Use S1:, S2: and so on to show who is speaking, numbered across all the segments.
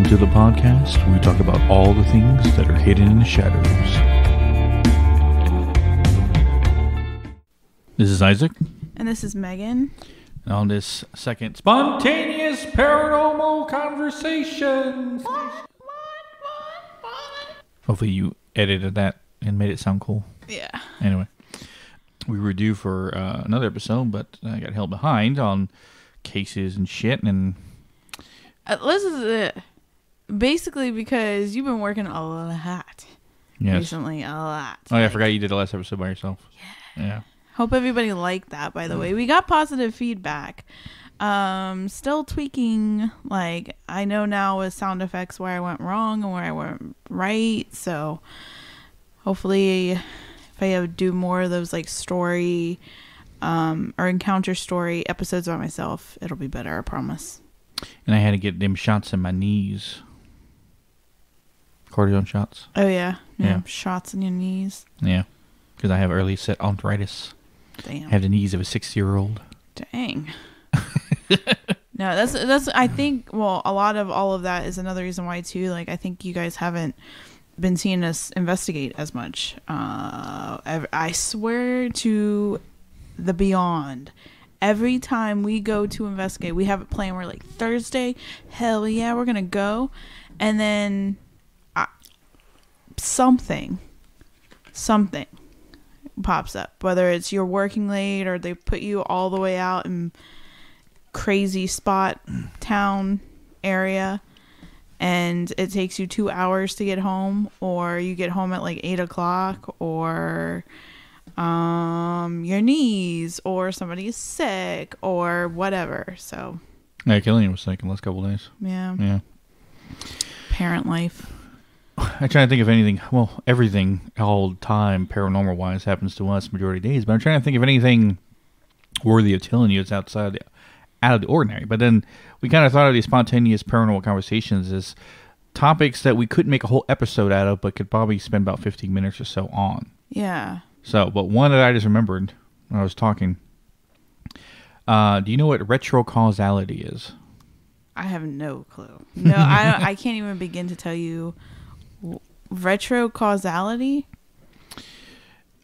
S1: Welcome to the podcast where we talk about all the things that are hidden in the shadows. This is Isaac.
S2: And this is Megan.
S1: And on this second Spontaneous Paranormal Conversation. Hopefully you edited that and made it sound cool.
S2: Yeah.
S1: Anyway, we were due for another episode, but I got held behind on cases and shit. And
S2: This is it. Basically because you've been working a lot recently. A lot.
S1: Oh, yeah, I forgot you did the last episode by yourself. Yeah.
S2: Hope everybody liked that, by the way. We got positive feedback. Still tweaking. Like, I know now with sound effects where I went wrong and where I went right. So, hopefully, if I do more of those, like, story or encounter story episodes by myself, it'll be better, I promise.
S1: And I had to get them shots in my knees. Cortisone shots.
S2: Oh, yeah. Shots in your knees.
S1: Yeah. Because I have early set arthritis.
S2: Damn.
S1: I have the knees of a 60-year-old.
S2: Dang. No, that's I think, well, a lot of all of that is another reason why too, like, I think you guys haven't been seeing us investigate as much. I swear to the beyond, every time we go to investigate, we have it planned. We're like, Thursday, hell yeah, we're gonna go. And then something pops up, whether it's you're working late or they put you all the way out in crazy spot town area and it takes you 2 hours to get home, or you get home at like 8:00, or your knees, or somebody is sick, or whatever. So
S1: yeah, Killian was sick in the last couple of days.
S2: Yeah. Parent life.
S1: I'm trying to think of anything. Well, everything all the time paranormal wise happens to us majority of days, but I'm trying to think of anything worthy of telling you it's out of the ordinary. But then we kind of thought of these spontaneous paranormal conversations as topics that we couldn't make a whole episode out of, but could probably spend about 15 minutes or so on.
S2: Yeah.
S1: So, but one that I just remembered when I was talking. Do you know what retrocausality is? I
S2: have no clue. No, I can't even begin to tell you. Retrocausality?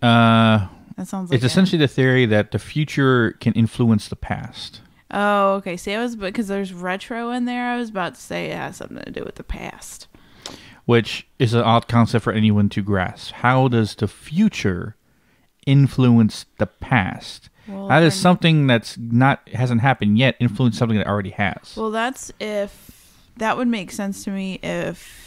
S2: That sounds like
S1: it's essentially the theory that the future can influence the past.
S2: Oh, okay. See, because there's retro in there, I was about to say it has something to do with the past.
S1: Which is an odd concept for anyone to grasp. How does the future influence the past?
S2: Well,
S1: how does something hasn't happened yet influence something that already has?
S2: Well, that would make sense to me if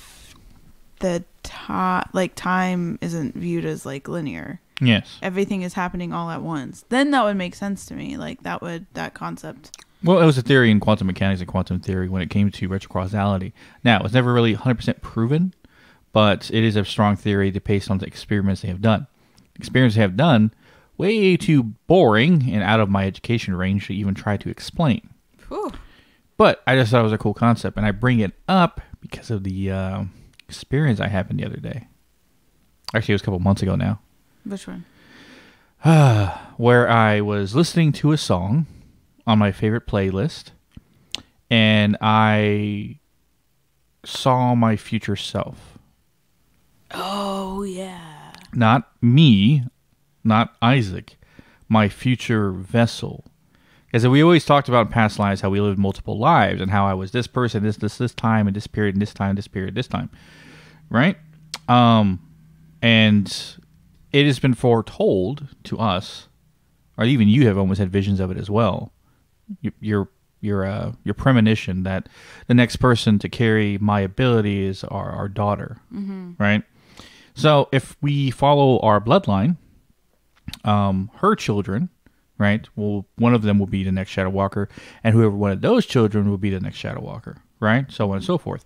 S2: the time isn't viewed as like linear.
S1: Yes.
S2: Everything is happening all at once. Then that would make sense to me. Like that concept.
S1: Well, it was a theory in quantum mechanics and quantum theory when it came to retrocausality. Now, it was never really 100% proven, but it is a strong theory based on the experiments they have done. Experiments they have done, way too boring and out of my education range to even try to explain.
S2: Whew.
S1: But I just thought it was a cool concept, and I bring it up because of the experience I happened the other day. Actually, it was a couple months ago now.
S2: Which one?
S1: Where I was listening to a song on my favorite playlist, and I saw my future self.
S2: Oh, yeah.
S1: Not me, not Isaac, my future vessel. Because we always talked about in past lives how we lived multiple lives and how I was this person, this time, and this period, and this time, this period, this time. Right? And it has been foretold to us, or even you have almost had visions of it as well. Your premonition that the next person to carry my ability is our daughter. Mm-hmm. Right? So if we follow our bloodline, her children, right? Well, one of them will be the next Shadow Walker, and whoever one of those children will be the next Shadow Walker, right? So on and so forth.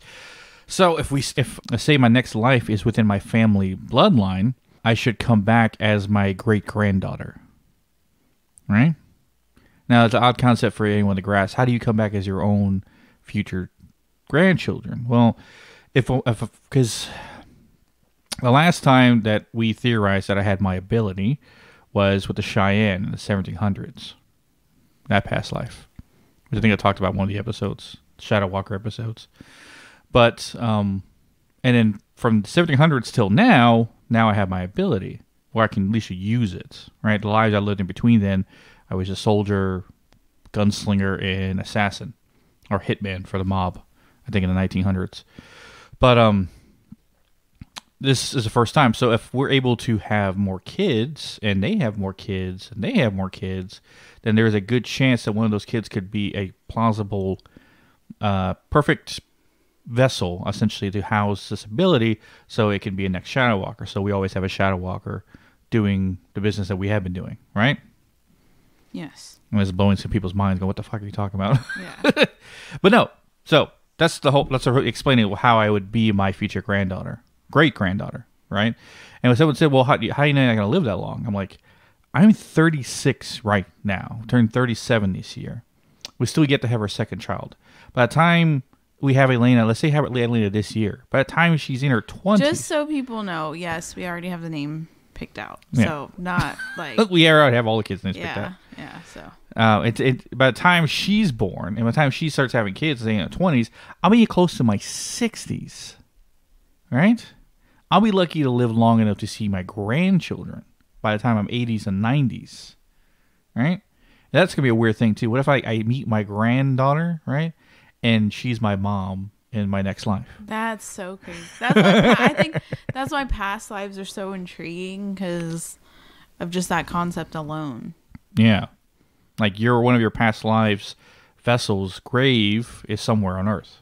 S1: So if let's say my next life is within my family bloodline, I should come back as my great-granddaughter, right? Now, it's an odd concept for anyone to grasp. How do you come back as your own future grandchildren? Well, because the last time that we theorized that I had my ability was with the Cheyenne in the 1700s. That past life. Which I think I talked about in one of the episodes, Shadow Walker episodes. But and then from the 1700s till now I have my ability where I can at least use it. Right, the lives I lived in between then, I was a soldier, gunslinger, and assassin, or hitman for the mob. I think in the 1900s. But this is the first time. So if we're able to have more kids, and they have more kids, and they have more kids, then there's a good chance that one of those kids could be a plausible, perfect vessel, essentially, to house this ability, so it can be a next Shadow Walker. So we always have a Shadow Walker doing the business that we have been doing, right?
S2: Yes.
S1: And it's blowing some people's minds, going, what the fuck are you talking about?
S2: Yeah.
S1: But no, so that's the whole, that's explaining how I would be my future granddaughter. Great-granddaughter, right? And when someone said, well, how are you not going to live that long? I'm like, I'm 36 right now. Turned 37 this year. We still get to have our second child. By the time we have Elena, let's say have Elena this year. By the time she's in her 20s.
S2: Just so people know, yes, we already have the name picked out.
S1: Yeah.
S2: So not like...
S1: we already have all the kids' names picked out.
S2: Yeah, so...
S1: By the time she's born, and by the time she starts having kids, say in her 20s, I'll be close to my 60s. Right? I'll be lucky to live long enough to see my grandchildren by the time I'm 80s and 90s. Right? That's going to be a weird thing, too. What if I meet my granddaughter, right? And she's my mom in my next life.
S2: That's so crazy. That's why I think that's why past lives are so intriguing, because of just that concept alone.
S1: Yeah. Like one of your past lives' vessels' grave is somewhere on Earth.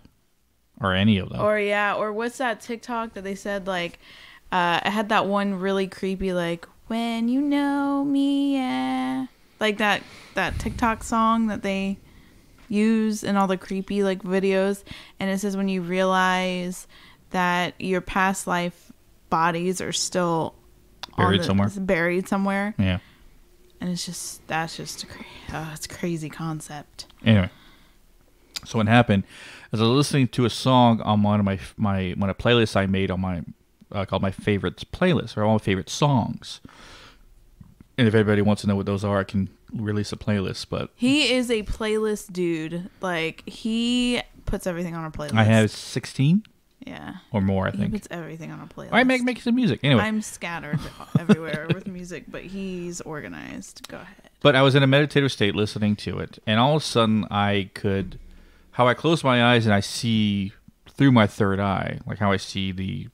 S1: Or any of them.
S2: Or what's that TikTok that they said, like, it had that one really creepy, like, when you know me, yeah. Like that TikTok song that they use in all the creepy, like, videos. And it says when you realize that your past life bodies are still
S1: buried somewhere. Yeah.
S2: And it's just it's a crazy concept.
S1: Anyway. So what happened is I was listening to a song on one of my playlist I made on my called my favorites playlist, or all my favorite songs. And if anybody wants to know what those are, I can release a playlist. But
S2: he is a playlist dude. Like, he puts everything on a playlist.
S1: I have 16.
S2: Yeah.
S1: Or more, I think.
S2: He puts everything on a playlist.
S1: I make some music. Anyway.
S2: I'm scattered everywhere with music, but he's organized. Go ahead.
S1: But I was in a meditative state listening to it, and all of a sudden how I close my eyes and I see through my third eye, like how I see the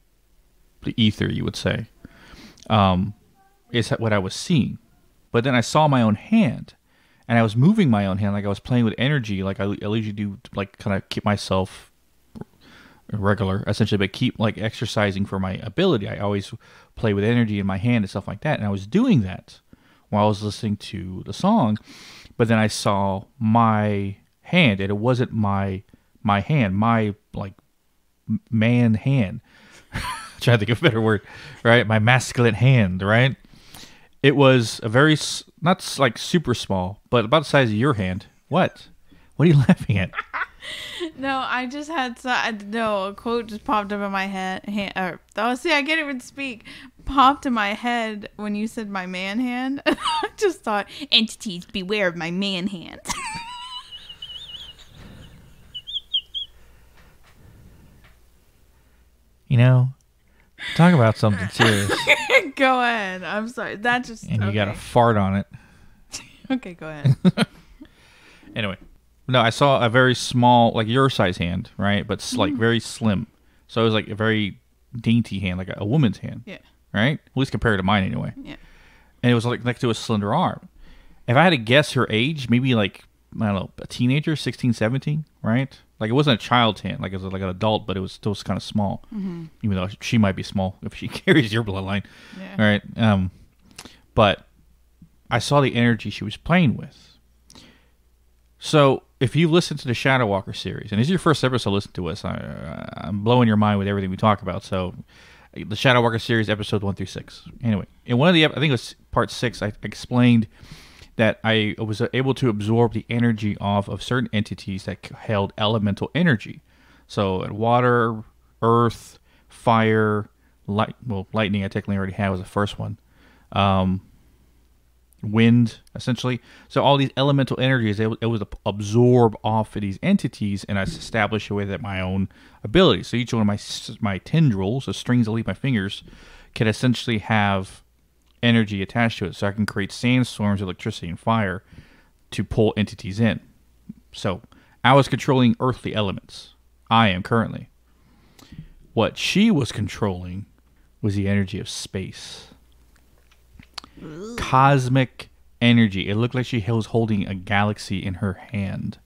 S1: ether, you would say, is what I was seeing. But then I saw my own hand, and I was moving my own hand, like I was playing with energy, like I usually do, like kind of keep myself regular, essentially, but keep like exercising for my ability. I always play with energy in my hand and stuff like that, and I was doing that while I was listening to the song. But then I saw my hand, and it wasn't my hand, my like man hand. Trying to think of a better word, right? My masculine hand, right? It was a very, not like super small, but about the size of your hand. What are you laughing at?
S2: No, I just had a quote just popped up in my head. See, I can't even speak. Popped in my head when you said my man hand. I just thought, entities beware of my man hand.
S1: You know, talk about something serious.
S2: Go ahead. I'm sorry. That just...
S1: And you got a fart on it.
S2: Okay, go ahead.
S1: Anyway. No, I saw a very small, like your size hand, right? But like very slim. So it was like a very dainty hand, like a woman's hand.
S2: Yeah.
S1: Right? At least compared to mine anyway.
S2: Yeah.
S1: And it was like next to a slender arm. If I had to guess her age, maybe like, I don't know, a teenager, 16, 17, right? Like it wasn't a child's hand, like it was like an adult, but it was still kind of small. Mm-hmm. Even though she might be small if she carries your bloodline. Yeah. Right? But I saw the energy she was playing with. So if you listen to the Shadow Walker series, and this is your first episode, listen to us. I'm blowing your mind with everything we talk about. So the Shadow Walker series, episode 1 through 6. Anyway, in one of the, I think it was part 6, I explained that I was able to absorb the energy of certain entities that held elemental energy. So water, earth, fire, lightning I technically already had was the first one. wind, essentially. So all these elemental energies, it was absorb off of these entities, and I establish with it my own abilities. So each one of my tendrils, the strings that leave my fingers, can essentially have energy attached to it. So I can create sandstorms, electricity, and fire to pull entities in. So I was controlling earthly elements. I am currently. What she was controlling was the energy of space. Cosmic energy. It looked like she was holding a galaxy in her hand.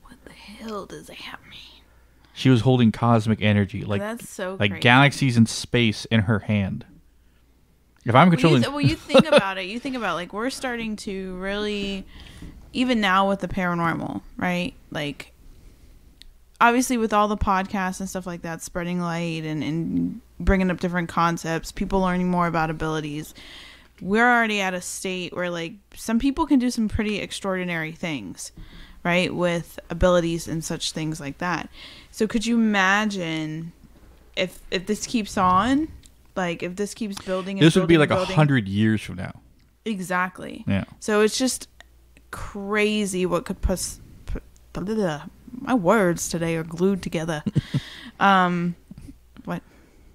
S2: What the hell does that mean?
S1: She was holding cosmic energy, like
S2: that's so
S1: like
S2: crazy.
S1: Galaxies in space in her hand. If I'm controlling,
S2: you think about it. You think about like we're starting to really, even now with the paranormal, right? Like, obviously with all the podcasts and stuff like that, spreading light and bringing up different concepts, people learning more about abilities. We're already at a state where like some people can do some pretty extraordinary things, right? With abilities and such things like that. So could you imagine if this keeps on, like if this keeps building? And
S1: this would be like
S2: 100
S1: years from now.
S2: Exactly.
S1: Yeah.
S2: So it's just crazy what could my words today are glued together.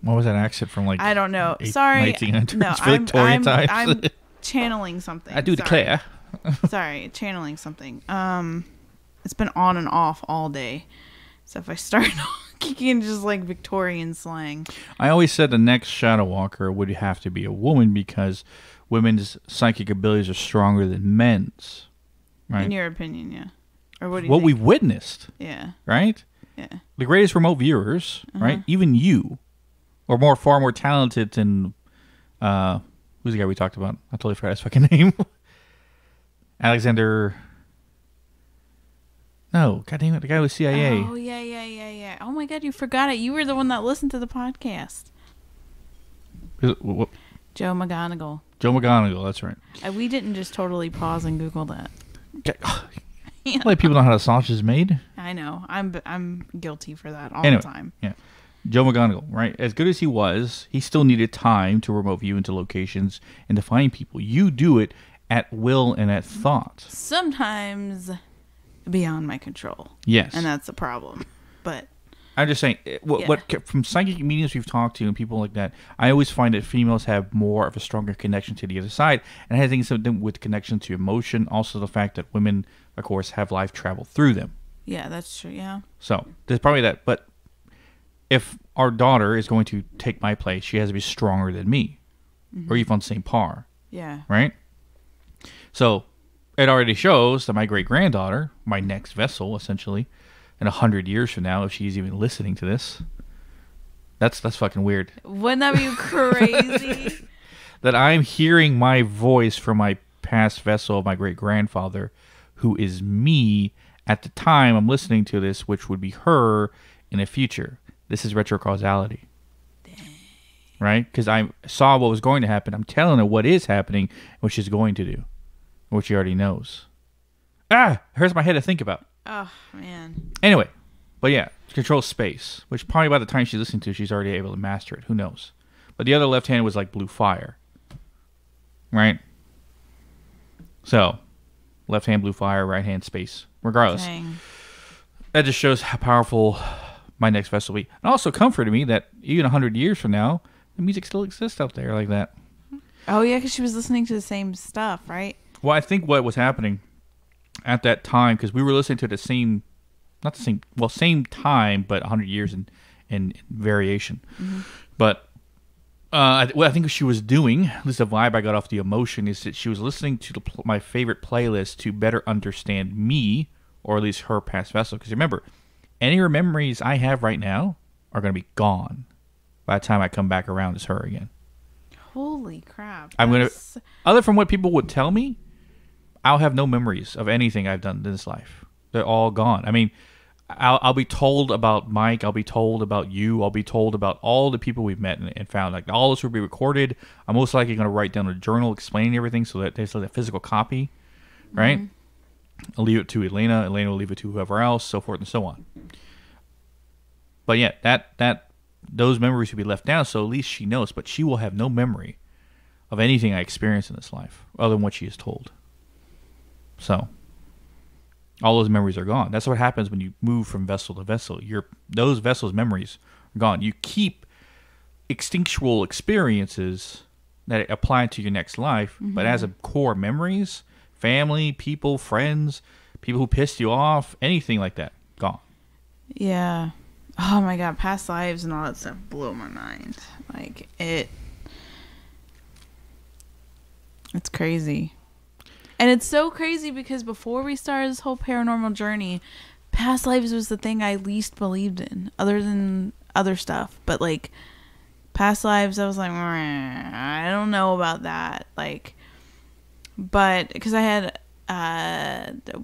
S1: What was that accent from? Like
S2: I don't know. Sorry,
S1: 1900s,
S2: no,
S1: Victorian times.
S2: I'm channeling something.
S1: I do declare.
S2: Sorry, channeling something. It's been on and off all day. So if I start kicking just like Victorian slang.
S1: I always said the next Shadow Walker would have to be a woman because women's psychic abilities are stronger than men's. Right?
S2: In your opinion, yeah. Or what do you think?
S1: we've witnessed.
S2: Yeah.
S1: Right?
S2: Yeah.
S1: The greatest remote viewers, right? Even you, are far more talented than who's the guy we talked about? I totally forgot his fucking name. Alexander. No, God damn it, the guy with CIA.
S2: Oh yeah. Oh my God, you forgot it. You were the one that listened to the podcast. Joe McGonigal.
S1: Joe McGonigal, that's right.
S2: We didn't just totally pause and Google that.
S1: Let people know how the sausage is made.
S2: I know. I'm guilty for that all
S1: the
S2: time.
S1: Yeah. Joe McGonigal, right? As good as he was, he still needed time to remote view into locations and to find people. You do it at will and at thought.
S2: Sometimes beyond my control.
S1: Yes.
S2: And that's a problem. But
S1: I'm just saying, what from psychic mediums we've talked to and people like that, I always find that females have more of a stronger connection to the other side. And it has things to do with connection to emotion. Also the fact that women, of course, have life travel through them.
S2: Yeah, that's true, yeah.
S1: So there's probably that. But if our daughter is going to take my place, she has to be stronger than me. Or even on the same par.
S2: Yeah.
S1: Right? So it already shows that my great-granddaughter, my next vessel, essentially, in 100 years from now, if she's even listening to this, that's fucking weird.
S2: Wouldn't that be crazy?
S1: That I'm hearing my voice from my past vessel of my great-grandfather, who is me at the time I'm listening to this, which would be her in the future. This is retrocausality. Dang. Right? Because I saw what was going to happen. I'm telling her what is happening, what she's going to do, what she already knows. It hurts my head to think about.
S2: Oh, man.
S1: Anyway, but yeah, control space, which probably by the time she's listening to, she's already able to master it. Who knows? But the other left hand was like blue fire. Right? So, left hand blue fire, right hand space. Regardless.
S2: Dang.
S1: That just shows how powerful my next vessel will be. And also comforted me that even 100 years from now, the music still exists out there like that.
S2: Oh, yeah, because she was listening to the same stuff, right?
S1: Well, I think what was happening at that time, because we were listening to the same, not the same, well, same time, but 100 years in variation. Mm-hmm. But what I think she was doing, at least the vibe I got off the emotion, is that she was listening to my favorite playlist to better understand me, or at least her past vessel. Because remember, any memories I have right now are going to be gone by the time I come back around as her again.
S2: Holy crap.
S1: I'm going to, other from what people would tell me, I'll have no memories of anything I've done in this life. They're all gone. I mean, I'll be told about Mike. I'll be told about you. I'll be told about all the people we've met and found. Like, all this will be recorded. I'm most likely going to write down a journal explaining everything so that there's like a physical copy, right? Mm-hmm. I'll leave it to Elena. Elena will leave it to whoever else, so forth and so on. But yeah, those memories will be left down, so at least she knows. But she will have no memory of anything I experience in this life other than what she is told. So all those memories are gone. That's what happens when you move from vessel to vessel. Those vessels' memories are gone. You keep instinctual experiences that apply to your next life, but as a core memories, family, people, friends, people who pissed you off, anything like that, gone.
S2: Yeah. Oh my God, past lives and all that stuff blew my mind. Like it's crazy. And it's so crazy because before we started this whole paranormal journey, past lives was the thing I least believed in, other than other stuff. But like past lives, I was like, I don't know about that. Like, but because I had,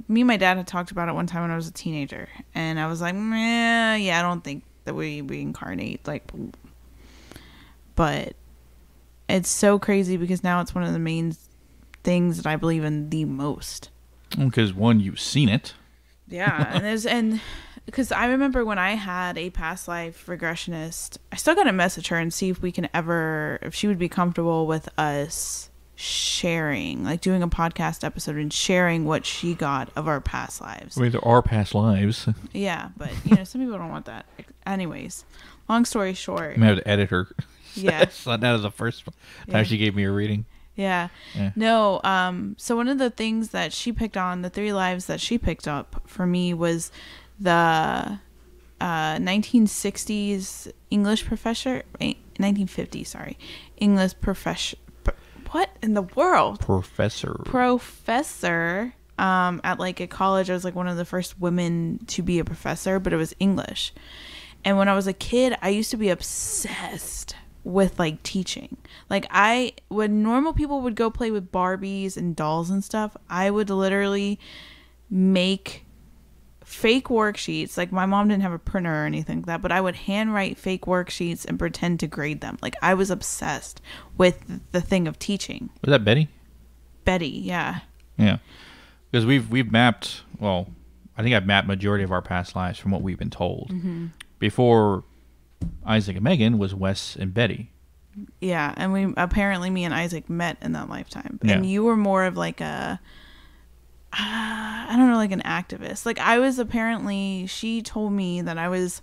S2: me and my dad had talked about it one time when I was a teenager, and I was like, yeah, I don't think that we reincarnate. Like, but it's so crazy because now it's one of the main things that I believe in the most.
S1: Because one, you've seen it.
S2: Yeah, and because I remember when I had a past life regressionist, I still gotta message her and see if she would be comfortable with us sharing, like doing a podcast episode and sharing what she got of our past lives.
S1: I mean, there are past lives.
S2: Yeah, but some people don't want that. Anyways, long story short,
S1: I'm gonna have to edit her.
S2: Yeah,
S1: So that was the first time she gave me a reading.
S2: Yeah. No, so one of the things that she picked on, the 3 lives that she picked up for me was the 1960s English professor, 1950s, sorry, English professor, what in the world? Professor, at like a college. I was like one of the first women to be a professor, but it was English. And when I was a kid, I used to be obsessed with like teaching. Like when normal people would go play with Barbies and dolls and stuff, I would literally make fake worksheets. Like my mom didn't have a printer or anything like that, but I would handwrite fake worksheets and pretend to grade them. Like I was obsessed with the thing of teaching.
S1: Was that Betty?
S2: Betty, yeah.
S1: Yeah. Because we've mapped, well, I think I've mapped majority of our past lives from what we've been told. Mm-hmm. Before Isaac and Megan was Wes and Betty.
S2: Yeah, and me and Isaac met in that lifetime. And you were more of like I don't know, like an activist. Like she told me that I was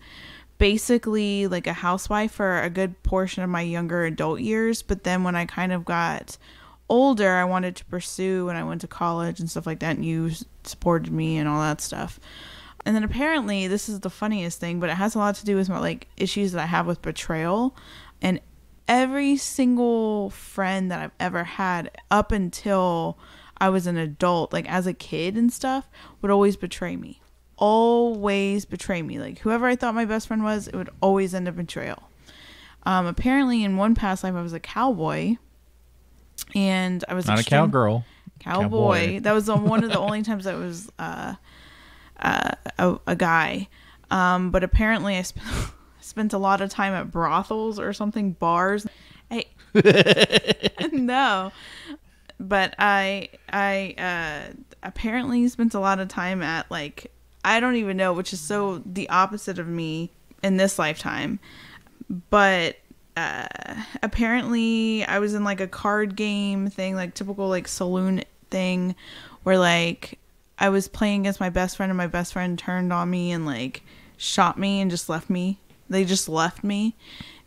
S2: basically like a housewife for a good portion of my younger adult years. But then when I kind of got older, I wanted to pursue, and I went to college and stuff like that, and you supported me and all that stuff. And then apparently, this is the funniest thing, but it has a lot to do with my like issues that I have with betrayal. And every single friend that I've ever had up until I was an adult, like as a kid and stuff, would always betray me. Always betray me. Like whoever I thought my best friend was, it would always end up betrayal. Apparently, in one past life, I was a cowboy, and I was
S1: not a cowgirl.
S2: Cowboy. That was one of the only times I was a guy. But apparently I spent a lot of time at brothels or something, bars. Hey, no, but I apparently spent a lot of time at like, I don't even know, which is so the opposite of me in this lifetime. But apparently I was in like a card game thing, like typical like saloon thing, where like I was playing against my best friend, and my best friend turned on me and like shot me and just left me. They just left me.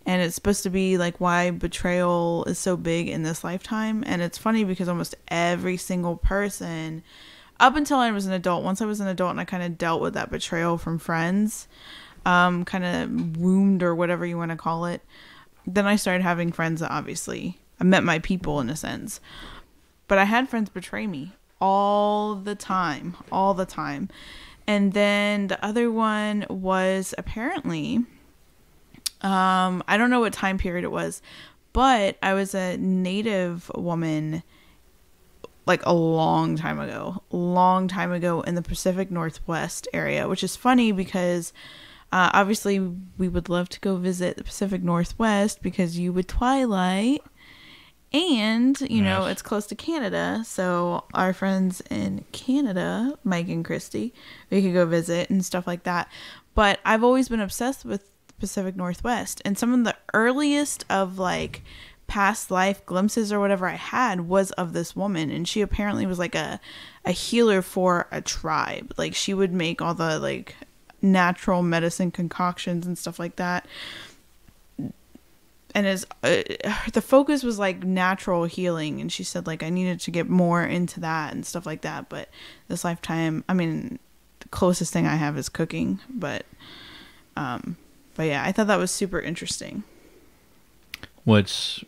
S2: And it's supposed to be like why betrayal is so big in this lifetime. And it's funny because almost every single person up until I was an adult, once I was an adult and I kind of dealt with that betrayal from friends, kind of wound or whatever you want to call it, then I started having friends that obviously I met my people in a sense. But I had friends betray me all the time. And then the other one was apparently, I don't know what time period it was, but I was a Native woman like a long time ago in the Pacific Northwest area, which is funny because obviously we would love to go visit the Pacific Northwest because you would Twilight. And, you know, it's close to Canada. So our friends in Canada, Mike and Christy, we could go visit and stuff like that. But I've always been obsessed with the Pacific Northwest. And some of the earliest of like past life glimpses or whatever I had was of this woman, and she apparently was like a healer for a tribe. Like she would make all the like natural medicine concoctions and stuff like that. And as the focus was like natural healing, and she said like I needed to get more into that and stuff like that. But this lifetime, I mean, the closest thing I have is cooking, but yeah, I thought that was super interesting.
S1: What's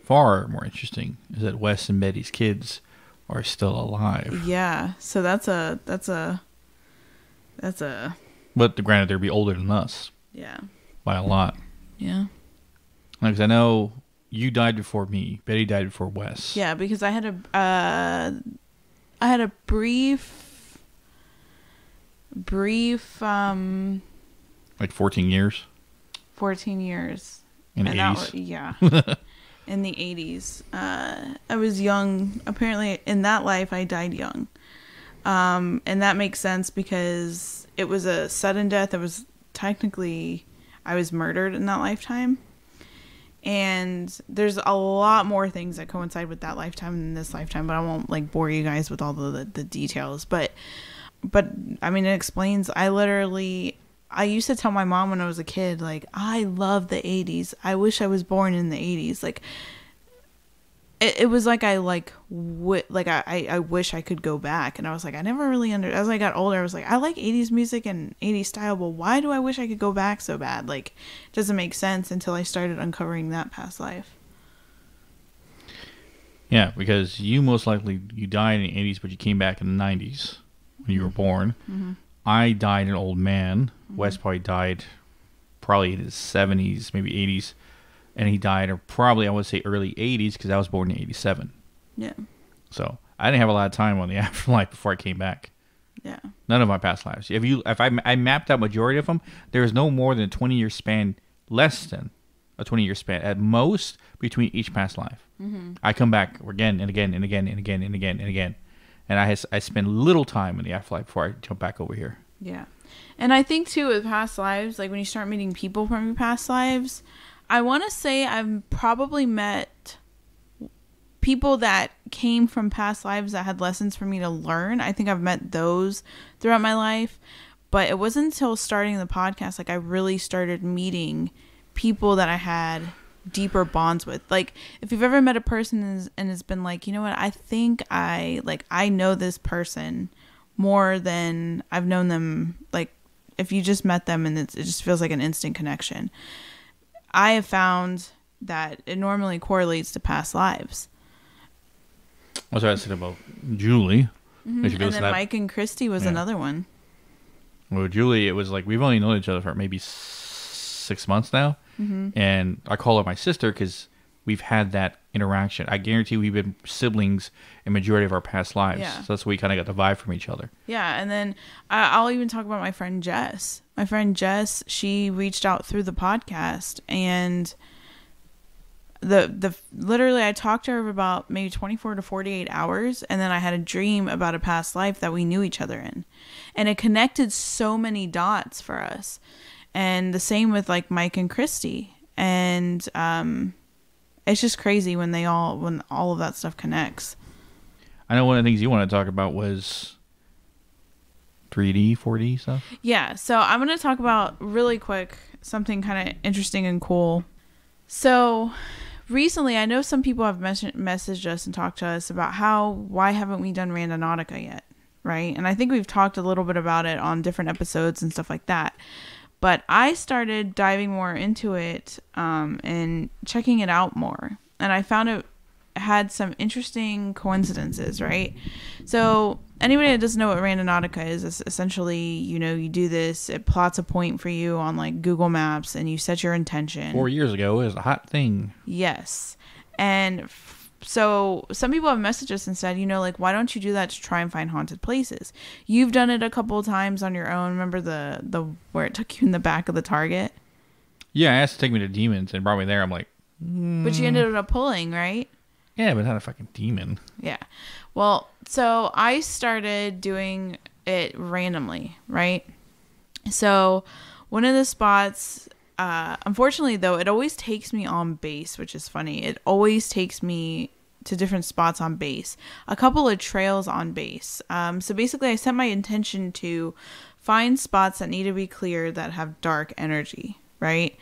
S1: far more interesting is that Wes and Betty's kids are still alive.
S2: Yeah, so that's a.
S1: But granted, they'd be older than us.
S2: Yeah.
S1: By a lot.
S2: Yeah.
S1: Because I know you died before me. Betty died before Wes.
S2: Yeah, because I had a brief.
S1: Like 14 years.
S2: 14 years.
S1: In the 80s.
S2: Yeah. In the 80s. I was young. Apparently, in that life, I died young. And that makes sense because it was a sudden death. It was technically, I was murdered in that lifetime. And there's a lot more things that coincide with that lifetime than this lifetime, but I won't like bore you guys with all the details. But I mean, it explains. I used to tell my mom when I was a kid, like, I love the 80s. I wish I was born in the 80s. Like, it was like I wish I could go back. And I was like, I never really as I got older, I was like, I like 80s music and 80s style, but why do I wish I could go back so bad? Like, it doesn't make sense until I started uncovering that past life.
S1: Yeah, because you most likely, you died in the 80s, but you came back in the 90s when you were born.
S2: Mm-hmm.
S1: I died an old man.
S2: Mm-hmm.
S1: Wes probably died probably in his 70s, maybe 80s. And he died probably, I would say, early 80s because I was born in 87.
S2: Yeah.
S1: So I didn't have a lot of time on the afterlife before I came back.
S2: Yeah.
S1: None of my past lives. If I mapped out majority of them, there is no more than a 20-year span, less than a 20-year span at most between each past life.
S2: Mm-hmm.
S1: I come back again and again and again and again and again and again. And I spend little time in the afterlife before I jump back over here.
S2: Yeah. And I think, too, with past lives, like when you start meeting people from your past lives, I want to say I've probably met people that came from past lives that had lessons for me to learn. I think I've met those throughout my life. But it wasn't until starting the podcast, like I really started meeting people that I had deeper bonds with. Like if you've ever met a person and has been like, you know what, I think I know this person more than I've known them. Like if you just met them and it just feels like an instant connection. I have found that it normally correlates to past lives.
S1: That's what I said about Julie.
S2: Mm-hmm. And then Mike and Christy was another one.
S1: Well, Julie, it was like we've only known each other for maybe 6 months now.
S2: Mm-hmm.
S1: And I call her my sister because we've had that interaction. I guarantee we've been siblings in majority of our past lives.
S2: Yeah.
S1: So that's why we kind of got the vibe from each other.
S2: Yeah, and then I'll even talk about my friend Jess. My friend Jess, she reached out through the podcast, and the literally I talked to her for about maybe 24 to 48 hours, and then I had a dream about a past life that we knew each other in. And it connected so many dots for us. And the same with like Mike and Christy. And it's just crazy when all of that stuff connects.
S1: I know one of the things you want to talk about was 3D, 4D stuff.
S2: Yeah, so I'm going to talk about really quick something kind of interesting and cool. So recently, I know some people have messaged us and talked to us about why haven't we done Randonautica yet, right? And I think we've talked a little bit about it on different episodes and stuff like that. But I started diving more into it and checking it out more. And I found it had some interesting coincidences, right? So anybody that doesn't know what Randonautica is essentially, you do this, it plots a point for you on like Google Maps and you set your intention.
S1: 4 years ago, it was a hot thing.
S2: Yes. And so some people have messaged us and said, like, why don't you do that to try and find haunted places? You've done it a couple of times on your own. Remember the where it took you in the back of the Target?
S1: Yeah, I asked to take me to Demons and brought me there. I'm like,
S2: But you ended up pulling, right?
S1: Yeah, but not a fucking demon.
S2: Yeah. Well, so I started doing it randomly, right? So one of the spots Unfortunately, though, it always takes me on base, which is funny. It always takes me to different spots on base, a couple of trails on base. So basically, I set my intention to find spots that need to be clear that have dark energy, right?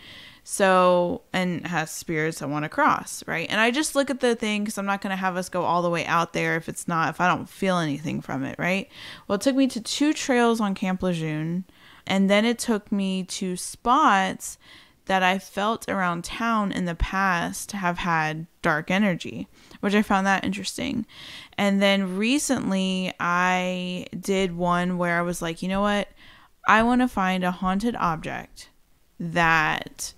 S2: So, and has spirits I want to cross, right? And I just look at the thing because I'm not going to have us go all the way out there if I don't feel anything from it, right? Well, it took me to 2 trails on Camp Lejeune, and then it took me to spots that I felt around town in the past have had dark energy, which I found that interesting. And then recently I did one where I was like, you know what? I want to find a haunted object that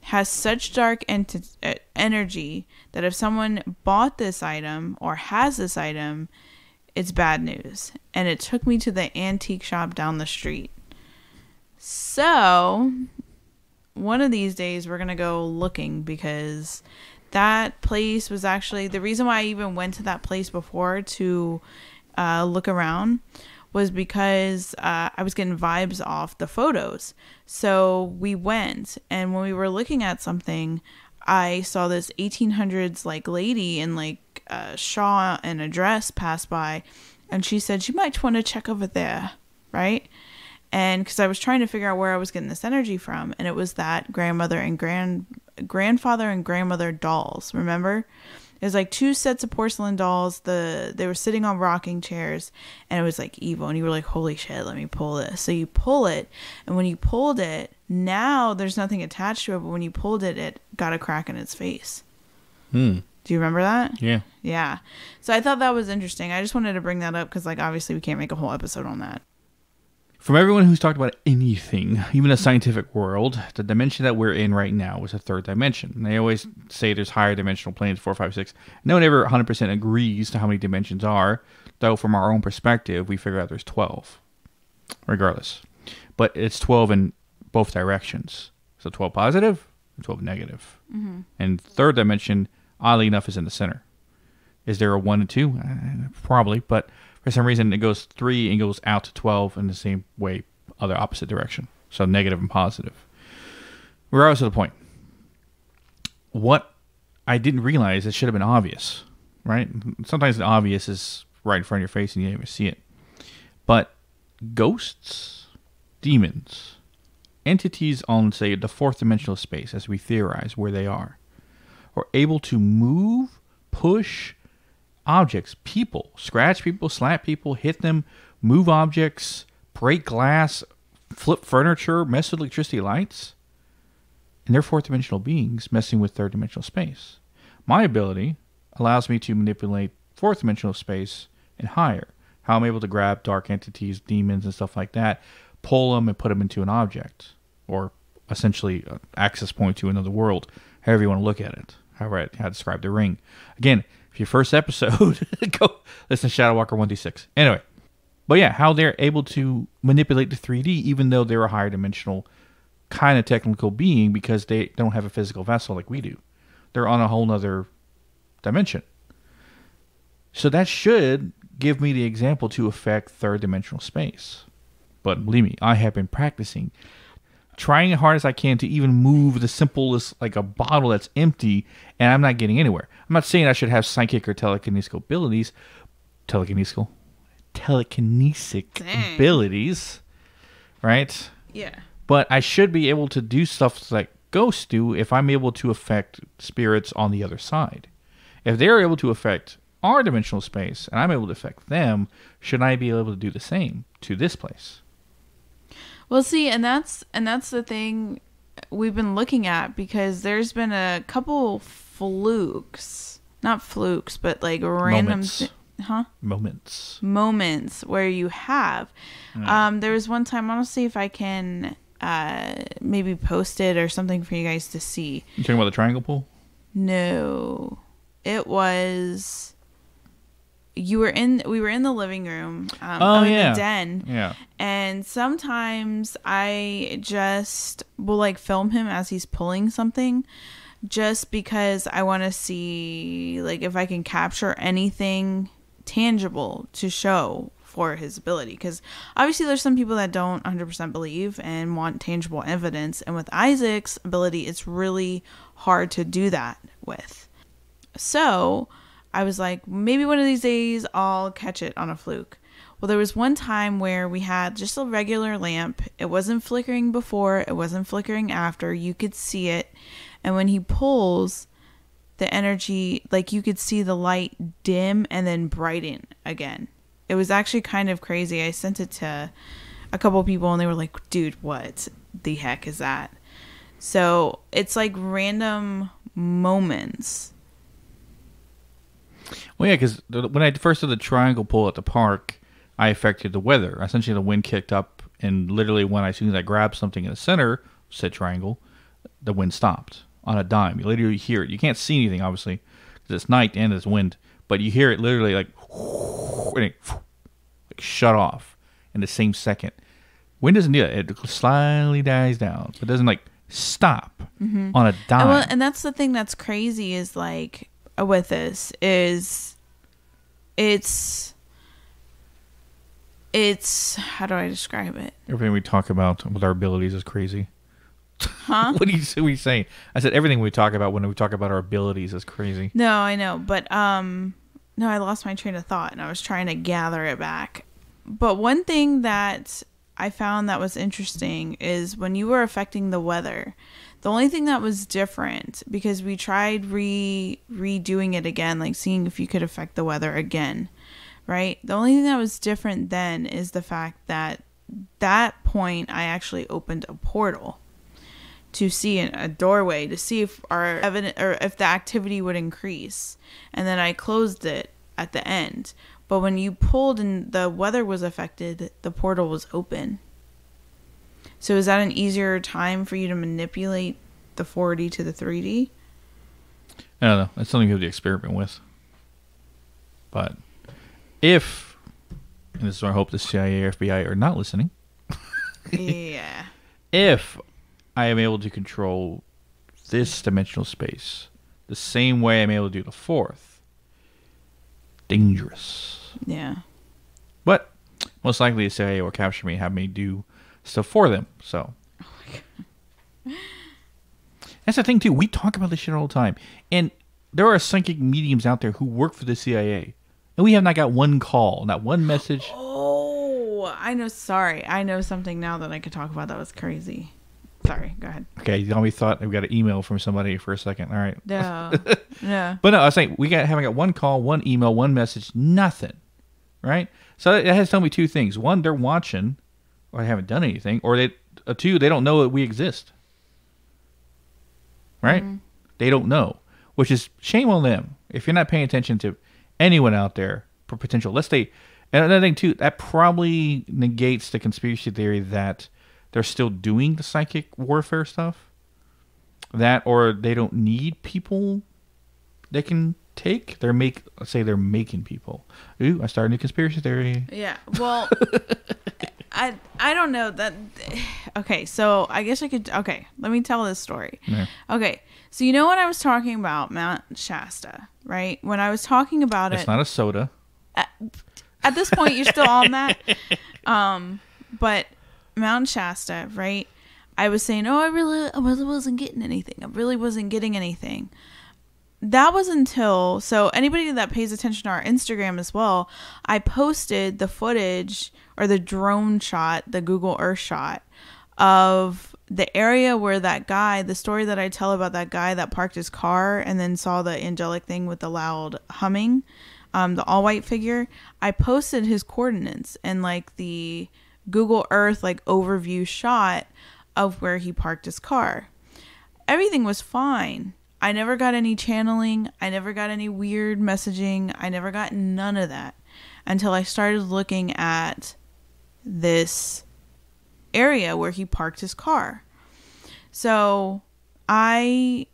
S2: has such dark energy that if someone bought this item or has this item, it's bad news. And it took me to the antique shop down the street. So one of these days we're going to go looking, because that place was actually the reason why I even went to that place before to look around was because I was getting vibes off the photos. So we went, and when we were looking at something, I saw this 1800s like lady in like a shawl and a dress pass by, and she said, "You might want to check over there," right? And because I was trying to figure out where I was getting this energy from, and it was that grandmother and grandfather and grandmother dolls. Remember? It was like 2 sets of porcelain dolls. They were sitting on rocking chairs, and it was like evil. And you were like, "Holy shit, let me pull this." So you pull it, and when you pulled it, now there's nothing attached to it, but when you pulled it, it got a crack in its face. Do you remember that?
S1: Yeah.
S2: Yeah. So I thought that was interesting. I just wanted to bring that up because, like, obviously we can't make a whole episode on that.
S1: From everyone who's talked about anything, even the scientific world, the dimension that we're in right now is a 3rd dimension. And they always say there's higher dimensional planes, 4, 5, 6. No one ever 100% agrees to how many dimensions are, though from our own perspective, we figure out there's 12, regardless. But it's 12 in both directions. So 12 positive and 12 negative. Mm-hmm. And 3rd dimension, oddly enough, is in the center. Is there a 1 and 2? Probably, but for some reason, it goes 3 and goes out to 12 in the same way, other opposite direction. So negative and positive. Regardless of the point. What I didn't realize, it should have been obvious, right? Sometimes the obvious is right in front of your face and you don't even see it. But ghosts, demons, entities on, say, the 4th dimensional space, as we theorize where they are able to move, push objects, people, scratch people, slap people, hit them, move objects, break glass, flip furniture, mess with electricity lights. And they're 4th dimensional beings messing with 3rd dimensional space. My ability allows me to manipulate 4th dimensional space and higher. How I'm able to grab dark entities, demons, and stuff like that, pull them and put them into an object, or essentially an access point to another world, however you want to look at it. However I describe the ring. Again, if your first episode, go listen to Shadow Walker 1d6. Anyway, but yeah, how they're able to manipulate the 3D, even though they're a higher dimensional kind of technical being, because they don't have a physical vessel like we do. They're on a whole nother dimension. So that should give me the example to affect 3rd dimensional space. But believe me, I have been practicing, trying as hard as I can to even move the simplest, like a bottle that's empty, and I'm not getting anywhere. I'm not saying I should have psychic or telekinetic abilities. Telekinetic abilities, right?
S2: Yeah.
S1: But I should be able to do stuff like ghosts do if I'm able to affect spirits on the other side. If they're able to affect our dimensional space and I'm able to affect them, should I be able to do the same to this place?
S2: Well, see, and that's the thing we've been looking at, because there's been a couple not flukes, but like random moments where you have. There was one time, I want to see if I can maybe post it or something for you guys to see.
S1: You talking about the triangle pool?
S2: No, it was. We were in the living room. In the den.
S1: Yeah.
S2: And sometimes I just will like film him as he's pulling something, just because I want to see like if I can capture anything tangible to show for his ability. Because obviously there's some people that don't 100% believe and want tangible evidence. And with Isaac's ability, it's really hard to do that with. So I was like, maybe one of these days I'll catch it on a fluke. Well, there was one time where we had just a regular lamp. It wasn't flickering before. It wasn't flickering after. You could see it. And when he pulls, the energy, like you could see the light dim and then brighten again. It was actually kind of crazy. I sent it to a couple people and they were like, dude, what the heck is that? So it's like random moments.
S1: Well, yeah, because when I first did the triangle pull at the park, I affected the weather. Essentially, the wind kicked up, and literally as soon as I grabbed something in the center, said triangle, the wind stopped on a dime. You literally hear it. You can't see anything, obviously, because it's night and it's wind, but you hear it literally like, and it like shut off in the same second. Wind doesn't do that. It slightly dies down, but it doesn't like stop on a dime.
S2: And that's the thing that's crazy is like with this is it's how do I describe it?
S1: Everything we talk about with our abilities is crazy.
S2: Huh?
S1: What are you saying? I said everything we talk about when we talk about our abilities is crazy.
S2: No, I know, but no, I lost my train of thought and I was trying to gather it back. But one thing that I found that was interesting is when you were affecting the weather, the only thing that was different, because we tried redoing it again, like seeing if you could affect the weather again, right? The only thing that was different then is the fact that point I actually opened a portal to see a doorway to see if our evidence or if the activity would increase, and then I closed it at the end. But when you pulled and the weather was affected, the portal was open. So is that an easier time for you to manipulate the 4D to the 3D?
S1: I don't know. That's something you have to experiment with. But if, and this is where I hope the CIA or FBI are not listening.
S2: Yeah.
S1: If I am able to control this dimensional space the same way I'm able to do the fourth, dangerous.
S2: Yeah.
S1: But most likely the CIA will capture me and have me do stuff for them. So that's the thing too. We talk about this shit all the time, and there are psychic mediums out there who work for the CIA, and we have not got one call, not one message.
S2: Oh, I know. Sorry, I know something now that I could talk about. That was crazy. Sorry, go ahead.
S1: Okay, you always thought we got an email from somebody for a second. All right.
S2: No. Yeah.
S1: But no, I was saying haven't got one call, one email, one message, nothing. Right? So it has to tell me two things. One, they're watching, or I haven't done anything, or two, they don't know that we exist. Right? Mm-hmm. They don't know, which is shame on them. If you're not paying attention to anyone out there for potential, let's say, and another thing too, that probably negates the conspiracy theory that they're still doing the psychic warfare stuff. That, or they don't need people they can take. They're making people. Ooh, I started a new conspiracy theory.
S2: Yeah. Well, I don't know that. Okay, so I guess I could. Okay, let me tell this story. Yeah. Okay, so you know when I was talking about Mount Shasta, right? When I was talking about
S1: it's not a soda.
S2: At this point, you're still on that. But Mount Shasta, right? I was saying, I really wasn't getting anything. I really wasn't getting anything. That was until, so anybody that pays attention to our Instagram as well, I posted the footage or the drone shot, the Google Earth shot of the area where that guy, the story that I tell about that guy that parked his car and then saw the angelic thing with the loud humming, the all white figure. I posted his coordinates and like the Google Earth like overview shot of where he parked his car. Everything was fine. I never got any channeling. I never got any weird messaging. I never got none of that until I started looking at this area where he parked his car. So I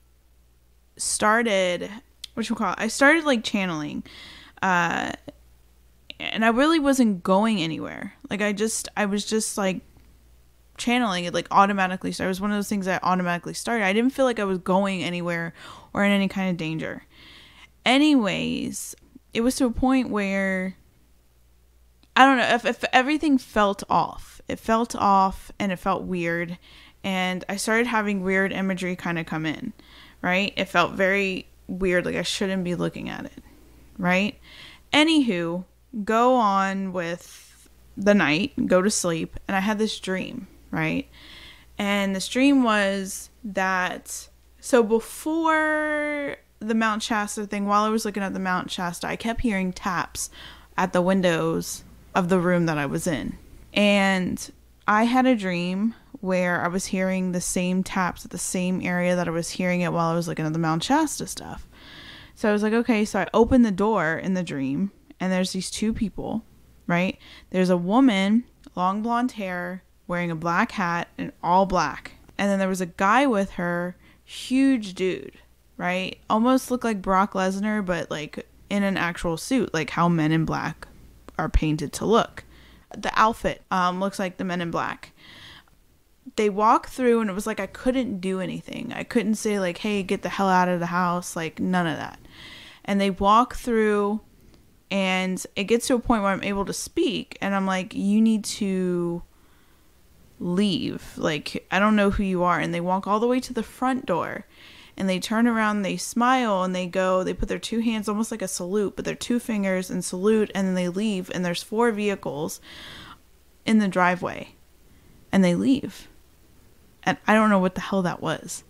S2: started, I started like channeling, and I really wasn't going anywhere. Like I was just like channeling it like automatically. So it was one of those things that automatically started. I didn't feel like I was going anywhere or in any kind of danger. Anyways, it was to a point where I don't know if everything felt off. It felt off and it felt weird. And I started having weird imagery kind of come in, right? It felt very weird, like I shouldn't be looking at it, right? Anywho, go on with the night, go to sleep, and I had this dream, right? And this dream was that, so before the Mount Shasta thing, while I was looking at the Mount Shasta, I kept hearing taps at the windows of the room that I was in. And I had a dream where I was hearing the same taps at the same area that I was hearing it while I was looking at the Mount Shasta stuff. So I was like, okay, so I opened the door in the dream, and there's these two people, right? There's a woman, long blonde hair, wearing a black hat and all black. And then there was a guy with her, huge dude, right? Almost looked like Brock Lesnar, but like in an actual suit, like how Men in Black are painted to look. The outfit looks like the Men in Black. They walk through, and it was like I couldn't do anything. I couldn't say like, hey, get the hell out of the house, like none of that. And they walk through, and it gets to a point where I'm able to speak, and I'm like, you need to leave. Like, I don't know who you are. And they walk all the way to the front door, and they turn around, they smile, and they put their two hands almost like a salute, but their two fingers and salute, and then they leave, and there's 4 vehicles in the driveway, and they leave. And I don't know what the hell that was.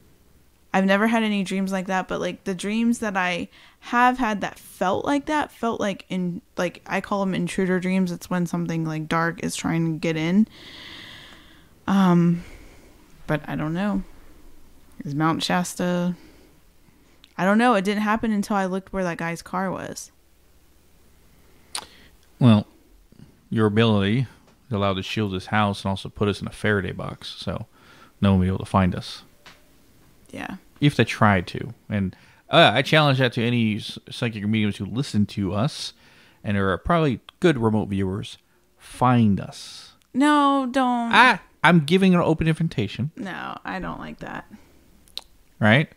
S2: I've never had any dreams like that, but like the dreams that I have had that felt like I call them intruder dreams. It's when something like dark is trying to get in. But I don't know. Is Mount Shasta? I don't know. It didn't happen until I looked where that guy's car was.
S1: Well, your ability is allowed to shield his house and also put us in a Faraday box, so no one will be able to find us.
S2: Yeah.
S1: If they tried to. And I challenge that to any psychic mediums who listen to us, and are probably good remote viewers. Find us.
S2: No, don't.
S1: I'm giving an open invitation.
S2: No, I don't like that.
S1: Right?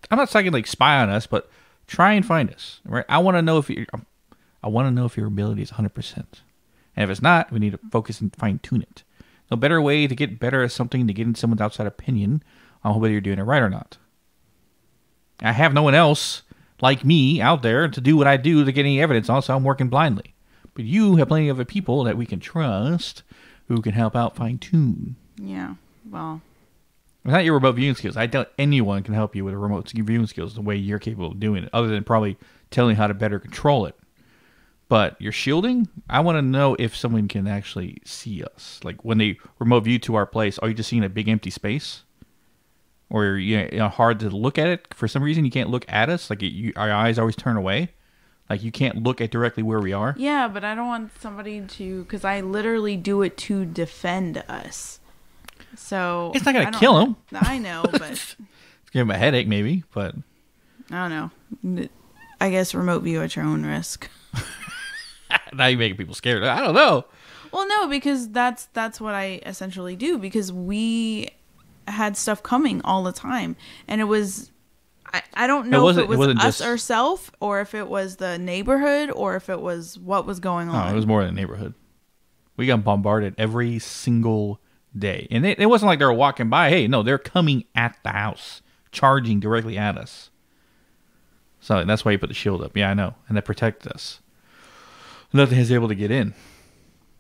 S1: I'm not saying like spy on us, but try and find us. Right? I want to know if your ability is 100%. And if it's not, we need to focus and fine tune it. No better way to get better at something to get in someone's outside opinion on whether you're doing it right or not. I have no one else like me out there to do what I do to get any evidence on, so I'm working blindly. But you have plenty of people that we can trust who can help out fine tune.
S2: Yeah, well.
S1: It's not your remote viewing skills. I doubt anyone can help you with a remote viewing skills the way you're capable of doing it, other than probably telling you how to better control it. But your shielding, I want to know if someone can actually see us. Like when they remote view to our place, are you just seeing a big empty space? Or hard to look at it? For some reason, you can't look at us. Like our eyes always turn away. Like you can't look at directly where we are.
S2: Yeah, but I don't want somebody to, because I literally do it to defend us. So
S1: it's not going to kill him.
S2: I know, but
S1: it's give him a headache, maybe. But
S2: I don't know. I guess remote view at your own risk.
S1: Now you're making people scared. I don't know.
S2: Well, no, because that's what I essentially do, because we had stuff coming all the time, and it was I don't know if it was us ourselves, or if it was the neighborhood, or if it was what was going on.
S1: No, it was more than the neighborhood. We got bombarded every single day, and it wasn't like they were walking by. Hey, no, they're coming at the house, charging directly at us. So that's why you put the shield up. Yeah, I know, and that protected us. Nothing is able to get in.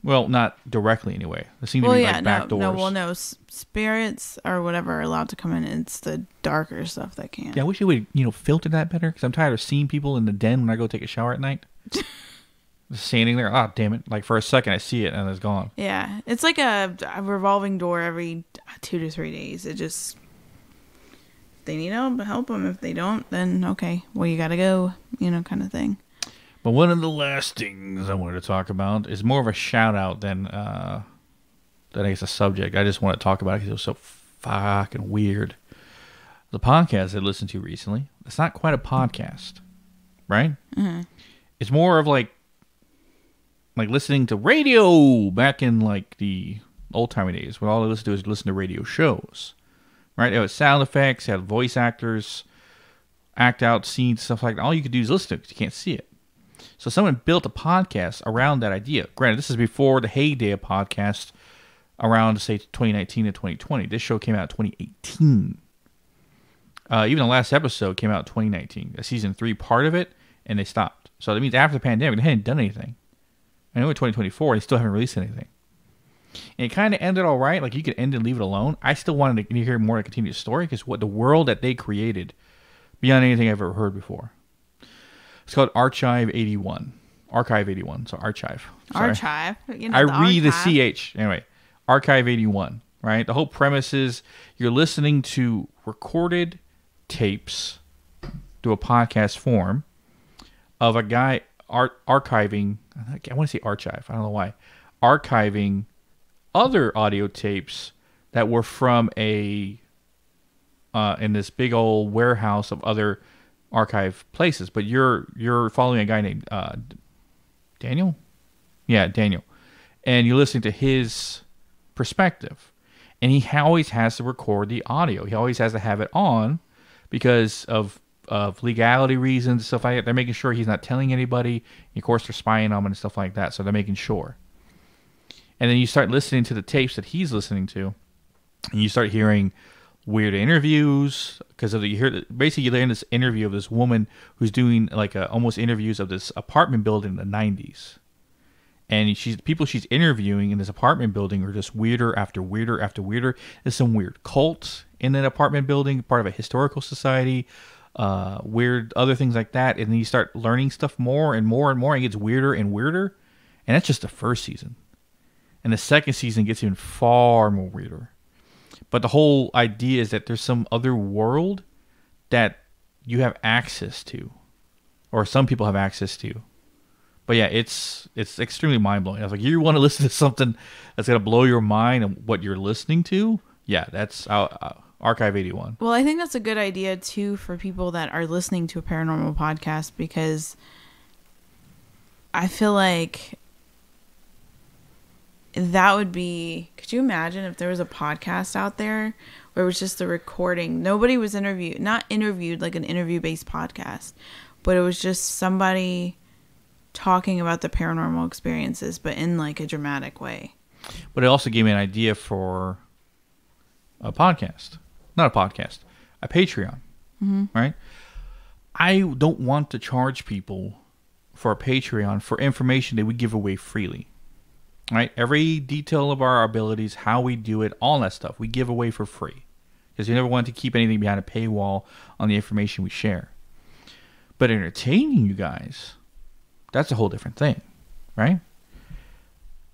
S1: Well, not directly anyway. There seem to be like back doors.
S2: Spirits or whatever are allowed to come in. It's the darker stuff that can't.
S1: Yeah, I wish you would, filter that better, because I'm tired of seeing people in the den when I go take a shower at night. Just standing there. Oh, damn it. Like for a second I see it and it's gone.
S2: Yeah. It's like a revolving door every 2 to 3 days. It just, they need help them. If they don't, then okay, well, you gotta go, kind of thing.
S1: But one of the last things I wanted to talk about is more of a shout out than I guess a subject. I just want to talk about it because it was so fucking weird. The podcast I listened to recently, it's not quite a podcast, right? Mm-hmm. It's more of like listening to radio back in like the old timey days, when all I listened to is listen to radio shows, right? It was sound effects, it had voice actors, act out scenes, stuff like that. All you could do is listen to it because you can't see it. So someone built a podcast around that idea. Granted, this is before the heyday of podcasts around, say, 2019 to 2020. This show came out in 2018. Even the last episode came out in 2019. Season 3 part of it, and they stopped. So that means after the pandemic, they hadn't done anything. I know in 2024, they still haven't released anything. And it kind of ended all right. Like, you could end and leave it alone. I still wanted to hear more to continue the story because what the world that they created beyond anything I've ever heard before. It's called Archive 81. Archive 81. So Archive. Sorry.
S2: Archive. You know,
S1: I read the CH. Anyway, Archive 81, right? The whole premise is you're listening to recorded tapes to a podcast form of a guy archiving. I want to say archive. I don't know why. Archiving other audio tapes that were from in this big old warehouse of other archive places, but you're following a guy named Daniel? Yeah, Daniel. And you're listening to his perspective. And he always has to record the audio. He always has to have it on because of legality reasons, stuff like that. They're making sure he's not telling anybody. And of course, they're spying on him and stuff like that, so they're making sure. And then you start listening to the tapes that he's listening to, and you start hearing weird interviews because you hear this interview of this woman who's doing like almost interviews of this apartment building in the 90s, and people she's interviewing in this apartment building are just weirder after weirder after weirder. There's some weird cult in that apartment building, part of a historical society, weird other things like that, and then you start learning stuff more and more and more, and it gets weirder and weirder, and that's just the first season, and the second season gets even far more weirder. But the whole idea is that there's some other world that you have access to, or some people have access to. But yeah, it's extremely mind-blowing. I was like, you want to listen to something that's going to blow your mind and what you're listening to? Yeah, that's Archive 81.
S2: Well, I think that's a good idea, too, for people that are listening to a paranormal podcast, because I feel like that would be... Could you imagine if there was a podcast out there where it was just the recording? Nobody was not interviewed like an interview-based podcast, but it was just somebody talking about the paranormal experiences, but in like a dramatic way.
S1: But it also gave me an idea for a podcast. Not a podcast, a Patreon, right? I don't want to charge people for a Patreon for information that we give away freely. Right, every detail of our abilities, how we do it, all that stuff, we give away for free. Because we never want to keep anything behind a paywall on the information we share. But entertaining you guys, that's a whole different thing, right?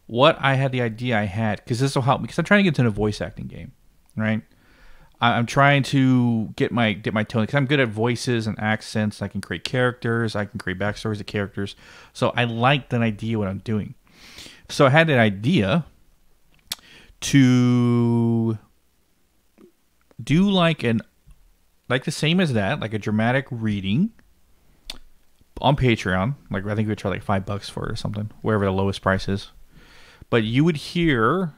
S1: What I had the idea I had, because this will help me, because I'm trying to get into the voice acting game, right? I'm trying to get my tone, because I'm good at voices and accents. I can create characters, I can create backstories of characters. So I like that idea what I'm doing. So I had an idea to do like the same as that, like a dramatic reading on Patreon. Like I think we would try like $5 for it or something, wherever the lowest price is. But you would hear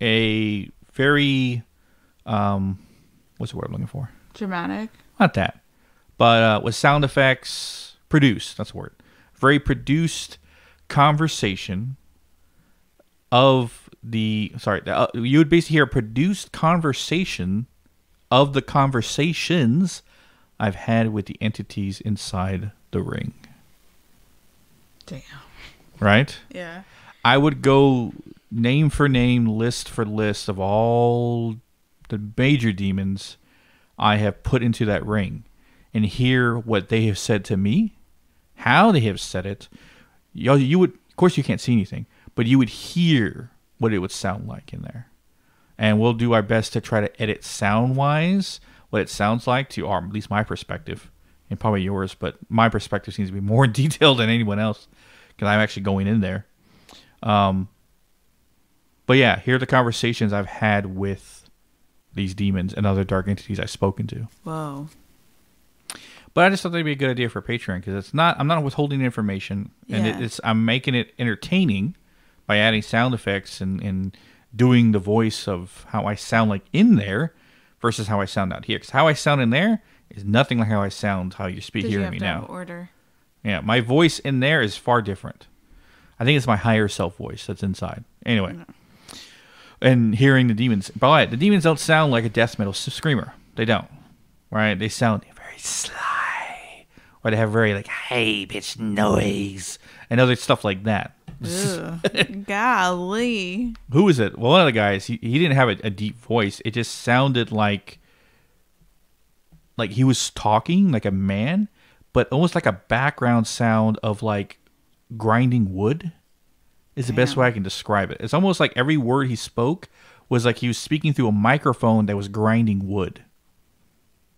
S1: a very what's the word I'm looking for?
S2: Dramatic.
S1: Not that, but with sound effects, produced. That's the word. Very produced conversation. You would basically hear a produced conversation of the conversations I've had with the entities inside the ring.
S2: Damn.
S1: Right?
S2: Yeah.
S1: I would go name for name, list for list of all the major demons I have put into that ring and hear what they have said to me, how they have said it. You would, of course, you can't see anything, but you would hear what it would sound like in there. And we'll do our best to try to edit sound-wise what it sounds like to, or at least my perspective, and probably yours, but my perspective seems to be more detailed than anyone else because I'm actually going in there. But yeah, here are the conversations I've had with these demons and other dark entities I've spoken to.
S2: Whoa.
S1: But I just thought that'd be a good idea for Patreon because I'm not withholding information, and I'm making it entertaining by adding sound effects and doing the voice of how I sound like in there versus how I sound out here. Because how I sound in there is nothing like how I sound how you speak hearing me now.
S2: Order?
S1: Yeah, my voice in there is far different. I think it's my higher self voice that's inside. Anyway. No. And hearing the demons. But the demons don't sound like a death metal screamer. They don't. Right? They sound very sly. Or they have very like high pitched noise. And other stuff like that.
S2: Golly.
S1: Who is it? Well, one of the guys, he didn't have a deep voice. It just sounded like he was talking like a man, but almost like a background sound of like grinding wood is the best way I can describe it. It's almost like every word he spoke was like he was speaking through a microphone that was grinding wood.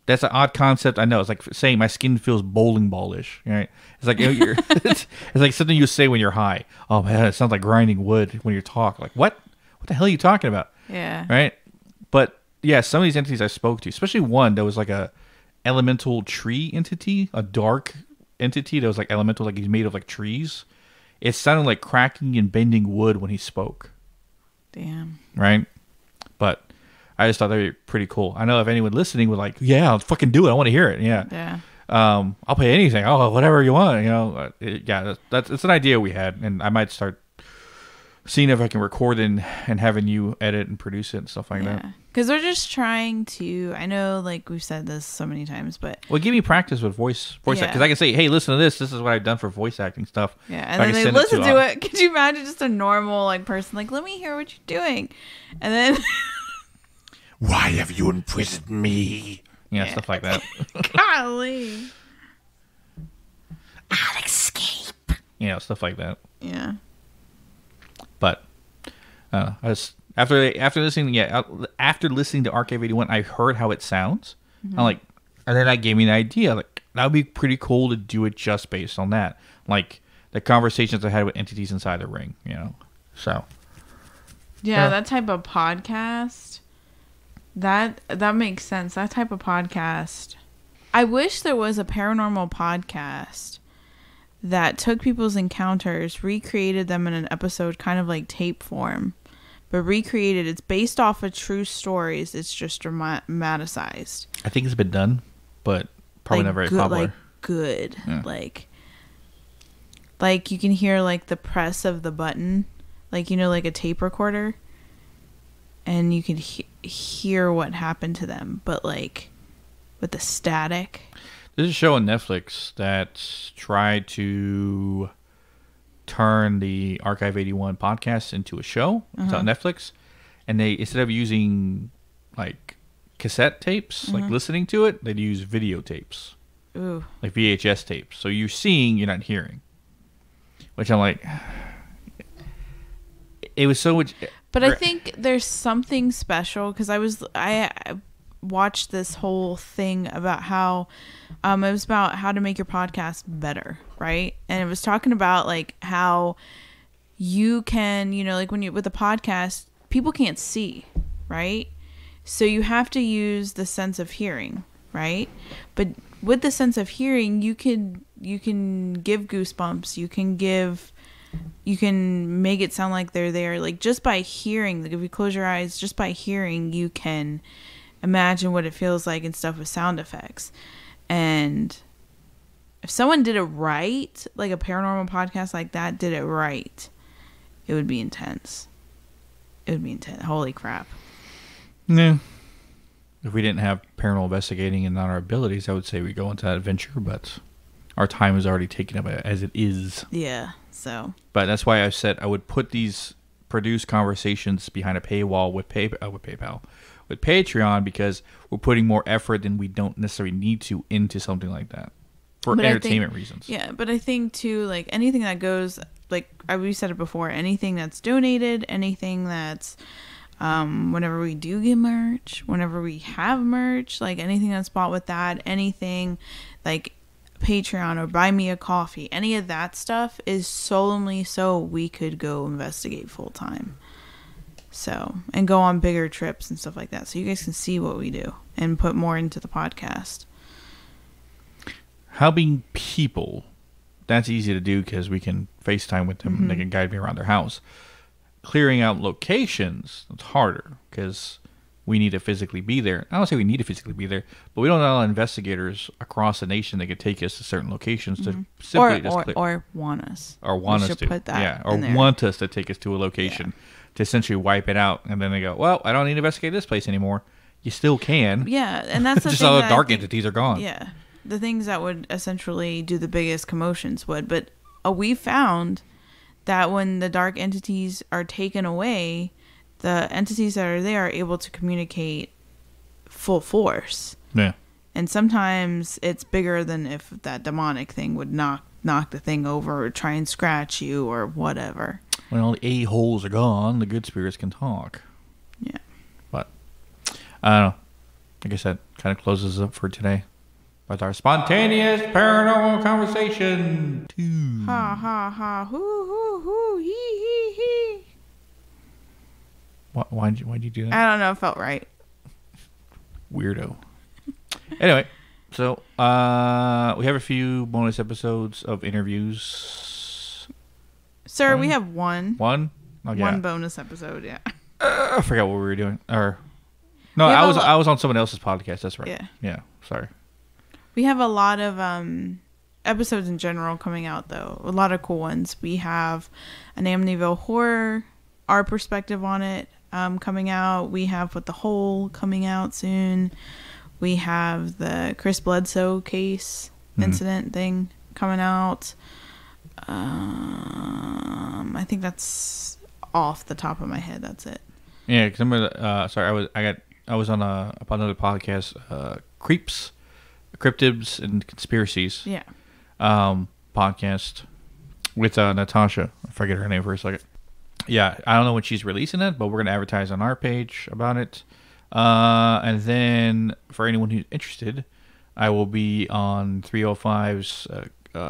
S1: That's an odd concept. I know. It's like saying my skin feels bowling ballish. Right? It's like it's like something you say when you're high. Oh man, it sounds like grinding wood when you talk. Like what? What the hell are you talking about?
S2: Yeah.
S1: Right. But yeah, some of these entities I spoke to, especially one that was like a elemental tree entity, a dark entity that was like elemental, like he's made of like trees. It sounded like cracking and bending wood when he spoke.
S2: Damn.
S1: Right. But I just thought that would be pretty cool. I know if anyone listening would like, yeah, I'll fucking do it. I want to hear it. Yeah.
S2: Yeah.
S1: I'll pay anything. Oh, whatever you want. You know. Yeah. That's an idea we had, and I might start seeing if I can record and having you edit and produce it and stuff like that.
S2: Because we're just trying to. I know, like we've said this so many times, but
S1: give me practice with voice acting. Because I can say, hey, listen to this. This is what I've done for voice acting stuff.
S2: Yeah, and then they listen to it. Could you imagine just a normal like person like, let me hear what you're doing, and then.
S1: Why have you imprisoned me? Yeah, stuff like that.
S2: Golly.
S1: I'll escape. Stuff like that.
S2: Yeah.
S1: But I was after listening to Archive 81, I heard how it sounds. Mm-hmm. And then that gave me an idea. Like that would be pretty cool to do it just based on that. Like the conversations I had with entities inside the ring. So.
S2: Yeah, that type of podcast. That makes sense. That type of podcast. I wish there was a paranormal podcast that took people's encounters, recreated them in an episode kind of like tape form, but recreated. It's based off of true stories. It's just dramatized. I
S1: think it's been done, but probably not very popular.
S2: Like good. Yeah. Like you can hear like the press of the button, like like a tape recorder. And you can hear what happened to them, but like with the static.
S1: There's a show on Netflix that tried to turn the Archive 81 podcast into a show. It's on Netflix. And they, instead of using like cassette tapes, like listening to it, they'd use videotapes.
S2: Ooh.
S1: Like VHS tapes. So you're seeing, you're not hearing. Which I'm like, it was so much...
S2: But I think there's something special because I watched this whole thing about how it was about how to make your podcast better, right? And it was talking about like how you can, like when you with a podcast, people can't see, right? So you have to use the sense of hearing, right? But with the sense of hearing, you can give goosebumps, you can make it sound like they're there, like just by hearing. Like if you close your eyes, just by hearing, you can imagine what it feels like and stuff with sound effects. And if someone did it right, like a paranormal podcast like that did it right, it would be intense. It would be intense. Holy crap.
S1: Yeah. If we didn't have paranormal investigating and not our abilities, I would say we go into that adventure, but our time is already taken up as it is.
S2: Yeah. So,
S1: but that's why I said I would put these produced conversations behind a paywall with Patreon, because we're putting more effort than we don't necessarily need to into something like that for entertainment reasons.
S2: Yeah, but I think too, like anything that goes, like we said it before, anything that's donated, anything that's, whenever we do get merch, whenever we have merch, like anything that's bought with that, anything like Patreon or buy me a coffee, any of that stuff is solely so we could go investigate full time, so and go on bigger trips and stuff like that, so you guys can see what we do and put more into the podcast.
S1: Helping people, that's easy to do because we can FaceTime with them and they can guide me around their house. Clearing out locations, it's harder because we need to physically be there. I don't say we need to physically be there, but we don't allow investigators across the nation that could take us to certain locations to simply
S2: or want us.
S1: Or want us to.
S2: Put that
S1: or want us to take us to a location to essentially wipe it out. And then they go, well, I don't need to investigate this place anymore. You still can.
S2: Yeah, and that's the
S1: just
S2: thing.
S1: all the dark entities are gone.
S2: Yeah. The things that would essentially do the biggest commotions would. But we found that when the dark entities are taken away, the entities that are there are able to communicate full force.
S1: Yeah.
S2: And sometimes it's bigger than if that demonic thing would knock the thing over or try and scratch you or whatever.
S1: When all the a-holes are gone, the good spirits can talk.
S2: Yeah.
S1: But, I don't know. I guess that kind of closes up for today. With our Spontaneous Paranormal Conversation 2.
S2: Ha ha ha, hoo hoo hoo, hee hee hee.
S1: Why'd you do that?
S2: I don't know, it felt right.
S1: Weirdo. Anyway, so we have a few bonus episodes of interviews.
S2: Sir, we have one.
S1: One? Oh, yeah.
S2: One bonus episode, yeah.
S1: I forgot what we were doing. No, I was on someone else's podcast. That's right.
S2: Yeah.
S1: Yeah. Sorry.
S2: We have a lot of episodes in general coming out, though. A lot of cool ones. We have an Amityville Horror, our perspective on it, coming out. We have What the Hole coming out soon. We have the Chris Bledsoe case incident thing coming out. I think that's off the top of my head. That's it.
S1: Yeah, because I was on another podcast, Creeps, Cryptids and Conspiracies.
S2: Yeah.
S1: Podcast with Natasha. I forget her name for a second. Yeah, I don't know when she's releasing it, but we're gonna advertise on our page about it. And then for anyone who's interested, I will be on 305's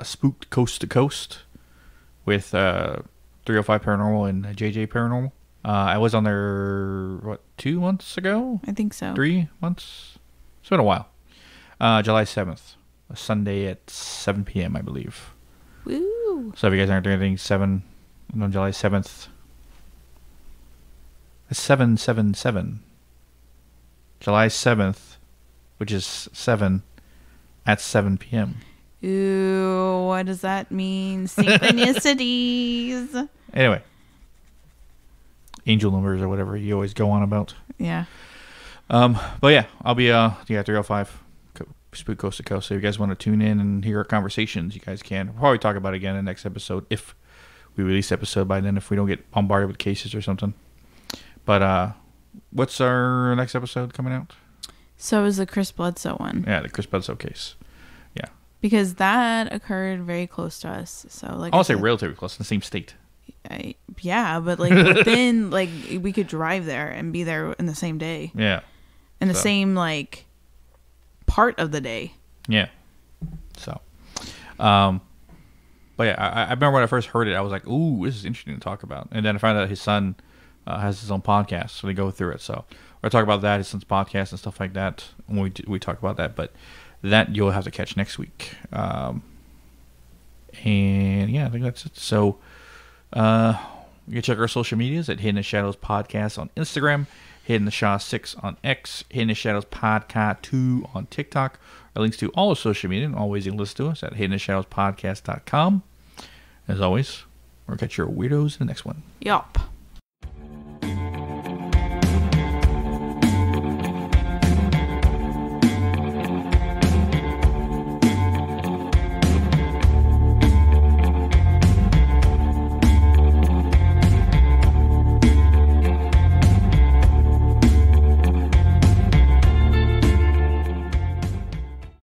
S1: Spooked Coast to Coast with 305 Paranormal and JJ Paranormal. I was on there 2 months ago?
S2: I think so.
S1: 3 months? It's been a while. July 7th, a Sunday at 7 p.m. I believe.
S2: Woo!
S1: So if you guys aren't doing anything, on July 7th. It's 777. July 7th, which is 7 at 7 p.m.
S2: Ooh, what does that mean? Synchronicities.
S1: Anyway. Angel numbers or whatever you always go on about.
S2: Yeah.
S1: But yeah, I'll be 305 Spook Coast to Coast. So if you guys want to tune in and hear our conversations, you guys can. We'll probably talk about it again in the next episode if we release the episode by then, if we don't get bombarded with cases or something. But what's our next episode coming out?
S2: So is the Chris Bledsoe one.
S1: Yeah, the Chris Bledsoe case. Yeah.
S2: Because that occurred very close to us. So like
S1: I'll say relatively close, in the same state.
S2: Yeah, but like within like we could drive there and be there in the same day.
S1: Yeah.
S2: In the same like part of the day.
S1: Yeah. So but yeah, I remember when I first heard it, I was like, ooh, this is interesting to talk about. And then I found out his son has his own podcast, so they go through it. So we'll talk about that, his son's podcast and stuff like that when we talk about that. But that you'll have to catch next week. And yeah, I think that's it. So you can check our social medias at Hidden in Shadows Podcast on Instagram, Hidden the Shaw 6 on X, Hidden in Shadows Podcast 2 on TikTok. Our links to all of social media and always you can listen to us at hiddenshadowspodcast.com. As always, we'll catch your weirdos in the next one.
S2: Yup.